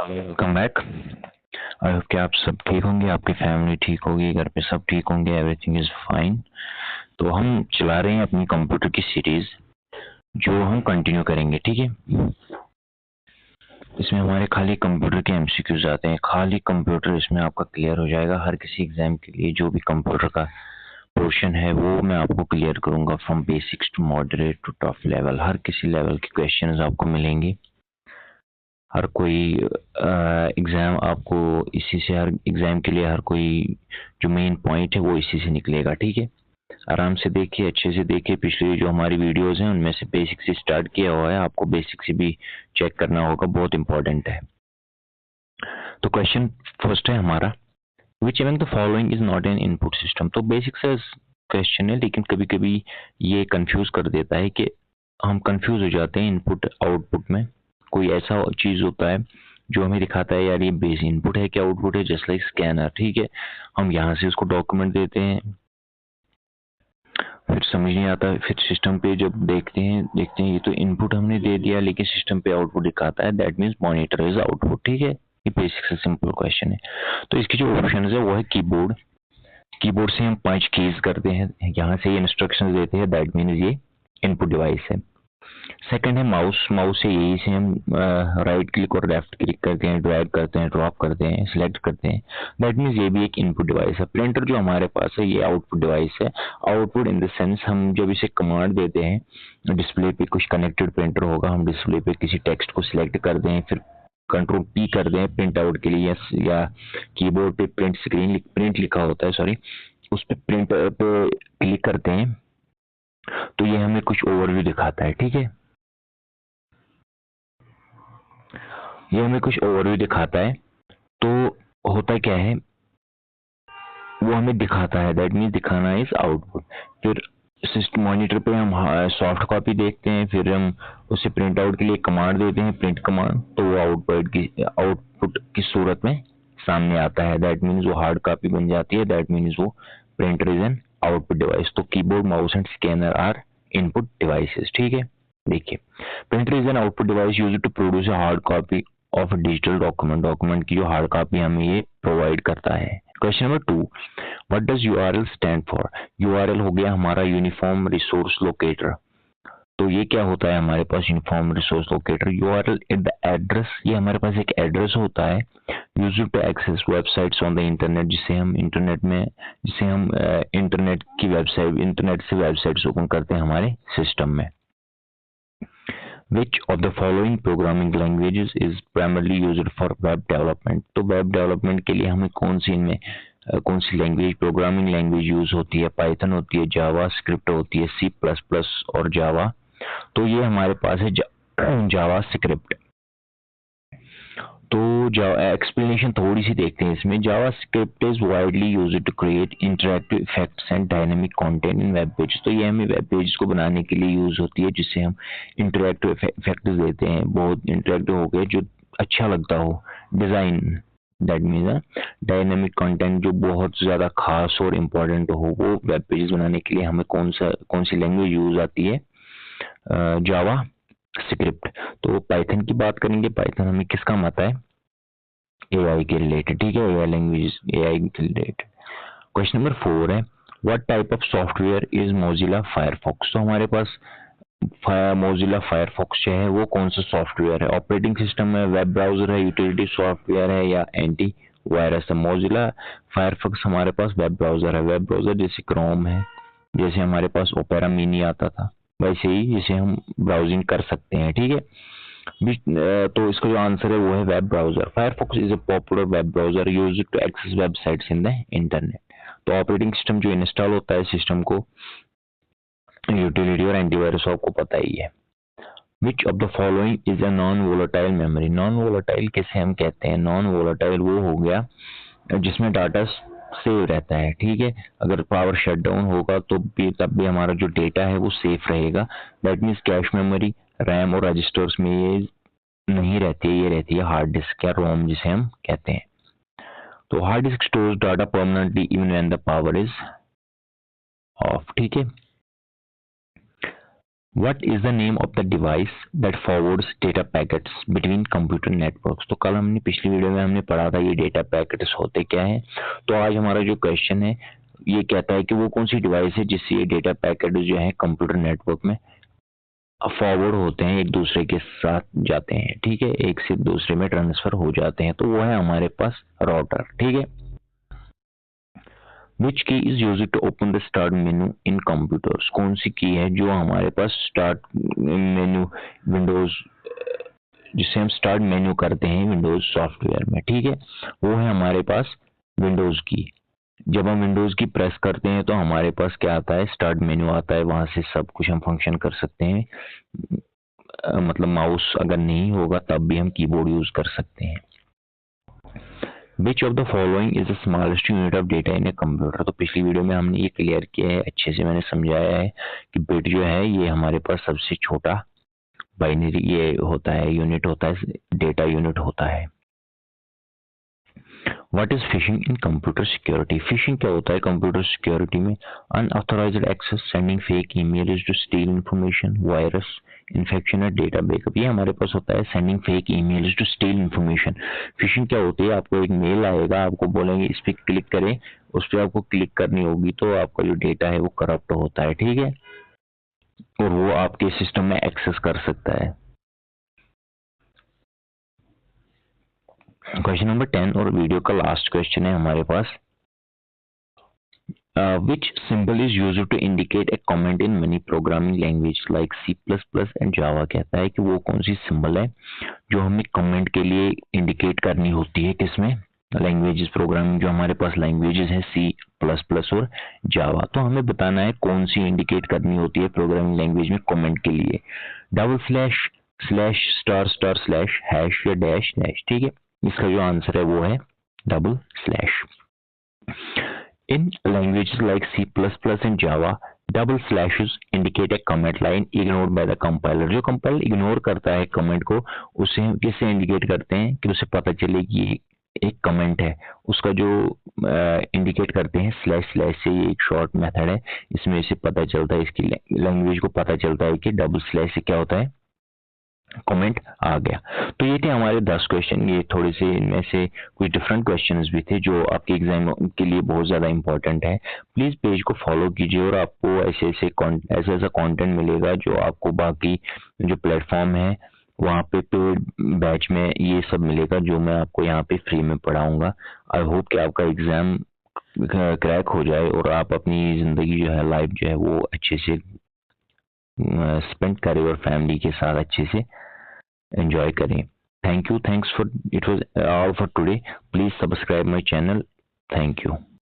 Welcome back. I hope कि आप सब ठीक होंगे, आपकी फैमिली ठीक होगी, घर पे सब ठीक होंगे, एवरीथिंग इज फाइन। तो हम चला रहे हैं अपनी कंप्यूटर की सीरीज जो हम कंटिन्यू करेंगे, ठीक है। इसमें हमारे खाली कंप्यूटर के एमसीक्यूज आते हैं, खाली कंप्यूटर इसमें आपका क्लियर हो जाएगा। हर किसी एग्जाम के लिए जो भी कंप्यूटर का पोर्शन है वो मैं आपको क्लियर करूंगा, from basics to moderate to top level. हर किसी लेवल के क्वेश्चंस आपको मिलेंगे। हर कोई एग्ज़ाम आपको इसी से, हर एग्ज़ाम के लिए हर कोई जो मेन पॉइंट है वो इसी से निकलेगा, ठीक है। आराम से देखिए, अच्छे से देखिए। पिछली जो हमारी वीडियोस हैं उनमें से बेसिक से स्टार्ट किया हुआ है, आपको बेसिक से भी चेक करना होगा, बहुत इंपॉर्टेंट है। तो क्वेश्चन फर्स्ट है हमारा, which among the following is not an input system. तो बेसिक से क्वेश्चन है, लेकिन कभी कभी ये कंफ्यूज कर देता है कि हम कंफ्यूज हो जाते हैं इनपुट आउटपुट में। कोई ऐसा चीज होता है जो हमें दिखाता है यार ये बेस इनपुट है क्या आउटपुट है, जस्ट लाइक स्कैनर, ठीक है। हम यहाँ से उसको डॉक्यूमेंट देते हैं, फिर समझ नहीं आता, फिर सिस्टम पे जब देखते हैं ये तो इनपुट हमने दे दिया लेकिन सिस्टम पे आउटपुट दिखाता है, that means monitor is output, ठीक है। ये बेसिक से सिंपल क्वेश्चन है। तो इसकी जो ऑप्शन है वो है कीबोर्ड। कीबोर्ड से हम 5 कीज करते हैं, यहाँ से ये इंस्ट्रक्शंस देते हैं, दैट मीन्स ये इनपुट डिवाइस है। सेकंड है माउस। माउस से यही से हम राइट क्लिक और लेफ्ट क्लिक करते हैं, ड्रैग करते हैं, ड्रॉप करते हैं, सिलेक्ट करते हैं, दैट मीन्स ये भी एक इनपुट डिवाइस है। प्रिंटर जो हमारे पास है ये आउटपुट डिवाइस है। आउटपुट इन द सेंस हम जब इसे कमांड देते हैं, डिस्प्ले पे कुछ कनेक्टेड प्रिंटर होगा, हम डिस्प्ले पे किसी टेक्स्ट को सिलेक्ट कर दें, फिर कंट्रोल पी कर दें प्रिंट आउट के लिए, या कीबोर्ड पे प्रिंट लिखा होता है, सॉरी, उस पे प्रिंट पे क्लिक करते हैं तो ये हमें कुछ ओवरव्यू दिखाता है, ठीक है। ये हमें कुछ ओवरव्यू दिखाता है। तो होता क्या है, वो हमें दिखाता है, दैट मीन्स दिखाना इज आउटपुट। फिर सिस्टम मॉनिटर पे हम सॉफ्ट कॉपी देखते हैं, फिर हम उसे प्रिंट आउट के लिए कमांड देते हैं, प्रिंट कमांड, तो वो आउटपुट की सूरत में सामने आता है, दैट मीन्स वो हार्ड कॉपी बन जाती है, दैट मीन्स वो printer is an output device. तो keyboard, mouse and scanner are input devices, ठीक है। देखिए, printer is an output device used to produce a hard copy of digital document. Document की जो हार्ड कॉपी हमें ये प्रोवाइड करता है। Question number 2, what does URL stand for. URL हो गया हमारा यूनिफॉर्म रिसोर्स लोकेटर। तो ये क्या होता है हमारे पास uniform resource locator. URL is the address, ये हमारे पास एक एड्रेस होता है used to access websites on the internet, जिसे हम इंटरनेट की वेबसाइट, इंटरनेट से वेबसाइट्स ओपन करते हैं हमारे सिस्टम में। Which of the following programming languages is primarily used for web development। तो वेब डेवलपमेंट के लिए हमें कौन सी लैंग्वेज, प्रोग्रामिंग लैंग्वेज यूज होती है। पाइथन होती है, जावा स्क्रिप्ट होती है, सी प्लस प्लस और जावा। तो ये हमारे पास है जावा स्क्रिप्ट। तो एक्सप्लेनेशन थोड़ी सी देखते हैं इसमें। JavaScript is widely used to create interactive effects and dynamic content in web page. तो ये हमें वेब पेज को बनाने के लिए यूज होती है, जिससे हम इंटरैक्टिव इफेक्ट्स देते हैं, बहुत इंटरैक्टिव हो गए, जो अच्छा लगता हो design, that means dynamic content जो बहुत ज्यादा खास और इम्पोर्टेंट हो, वो वेब पेज बनाने के लिए हमें कौन सी लैंग्वेज यूज आती है, जावा स्क्रिप्ट। तो पाइथन की बात करेंगे, पाइथन हमें किस काम आता है, एआई के रिलेटेड, ठीक है, एआई लैंग्वेज, एआई के रिलेटेड। क्वेश्चन नंबर 4 है, what type of software is Mozilla Firefox. तो हमारे पास मोजिला फायरफॉक्स जो है वो कौन सा सॉफ्टवेयर है, ऑपरेटिंग सिस्टम है, वेब ब्राउजर है, यूटिलिटी सॉफ्टवेयर है, या एंटी वायरस है। मोजिला फायरफॉक्स हमारे पास वेब ब्राउजर है। वेब ब्राउजर जैसे क्रोम है, जैसे हमारे पास ओपेरा मिनी आता था, वैसे ही जिसे हम ब्राउजिंग कर सकते हैं, ठीक है। तो इसका जो आंसर है वो है web browser. Firefox is a popular web browser used to access websites in the internet. तो ऑपरेटिंग सिस्टम जो इंस्टॉल होता है सिस्टम को, यूटिलिटी और एंटीवायरस आपको पता ही है। Which of the following is a non volatile memory. Non volatile किसे हम कहते हैं, नॉन वोलेटाइल वो हो गया जिसमें डाटा सेव रहता है, ठीक है। अगर पावर शट डाउन होगा तो भी तब भी हमारा जो डेटा है वो सेफ रहेगा, that means cache memory, RAM और रजिस्टर्स में ये नहीं रहती है, ये रहती है हार्ड डिस्क या रोम जिसे हम कहते हैं। तो hard disk stores data permanently even when the power is of, ठीक है। What is the name of the device that forwards data packets between computer networks? तो कल हमने पिछली वीडियो में हमने पढ़ा था ये डेटा पैकेट्स होते क्या है। तो आज हमारा जो क्वेश्चन है ये कहता है कि वो कौन सी डिवाइस है जिससे ये डेटा पैकेट जो है कंप्यूटर नेटवर्क में फॉरवर्ड होते हैं, एक दूसरे के साथ जाते हैं, ठीक है, एक से दूसरे में ट्रांसफर हो जाते हैं। तो वो है हमारे पास राउटर, ठीक है। Which key is used to open the start menu in computers? कौन सी की है जो हमारे पास स्टार्ट मेन्यू विंडोज, जिससे हम स्टार्ट मेन्यू करते हैं विंडोज सॉफ्टवेयर में, ठीक है, वो है हमारे पास विंडोज की। जब हम विंडोज की प्रेस करते हैं तो हमारे पास क्या आता है, स्टार्ट मेन्यू आता है, वहां से सब कुछ हम फंक्शन कर सकते हैं। मतलब माउस अगर नहीं होगा तब भी हम कीबोर्ड यूज कर सकते हैं। Which of the following is the smallest unit of data in a computer? तो पिछली वीडियो में हमने ये क्लियर किया है, अच्छे से मैंने समझाया है कि बिट जो है ये हमारे पास सबसे छोटा बाइनरी ये होता है, यूनिट होता है, डेटा यूनिट होता है। What is phishing in computer security? Phishing क्या होता है कंप्यूटर सिक्योरिटी में? Unauthorized access, sending fake emails to steal information, virus infection और डेटा बैकअप। ये हमारे पास होता है sending fake emails to steal information। Fishing क्या होती है, आपको एक मेल आएगा, आपको बोलेंगे इस पर क्लिक करें, उस पर आपको क्लिक करनी होगी तो आपका जो डेटा है वो करप्ट होता है, ठीक है, और वो आपके सिस्टम में एक्सेस कर सकता है। क्वेश्चन नंबर 10 और वीडियो का लास्ट क्वेश्चन है हमारे पास। Which symbol is used to indicate a comment in many programming language like C++ and Java? कहता है कि वो कौन सी सिंबल है जो हमें कमेंट के लिए इंडिकेट करनी होती है, किसमें, लैंग्वेजेस, प्रोग्रामिंग जो हमारे पास लैंग्वेजेस है C++ और जावा। तो हमें बताना है कौन सी इंडिकेट करनी होती है प्रोग्रामिंग लैंग्वेज में कमेंट के लिए, double slash, slash, star star, slash, hash या डैश डैश, ठीक है। इसका जो आंसर है वो है double slash. In languages like C++ and Java, double slashes indicate a comment line ignored by the compiler। जो कंपाइलर इग्नोर करता है कमेंट को, उसे हम किससे इंडिकेट करते हैं कि उसे पता चले कि एक कमेंट है, उसका जो इंडिकेट करते हैं स्लैश स्लैश से। ये एक शॉर्ट मेथड है, इसमें से पता चलता है, इसकी लैंग्वेज को पता चलता है कि डबल स्लैश से क्या होता है, कमेंट आ गया। तो ये थे हमारे 10 क्वेश्चन। ये थोड़े से इनमें से कुछ डिफरेंट क्वेश्चंस भी थे जो आपके एग्जाम के लिए बहुत ज़्यादा इंपॉर्टेंट है। प्लीज़ पेज को फॉलो कीजिए और आपको ऐसा कंटेंट मिलेगा जो आपको बाकी जो प्लेटफॉर्म है वहाँ पे पेड बैच में ये सब मिलेगा जो मैं आपको यहाँ पे फ्री में पढ़ाऊँगा। आई होप कि आपका एग्ज़ाम क्रैक हो जाए और आप अपनी ज़िंदगी जो है, लाइफ जो है वो अच्छे से स्पेंड करें और फैमिली के साथ अच्छे से एंजॉय करें। Thank you, thanks for, it was all for today. Please subscribe my channel. Thank you.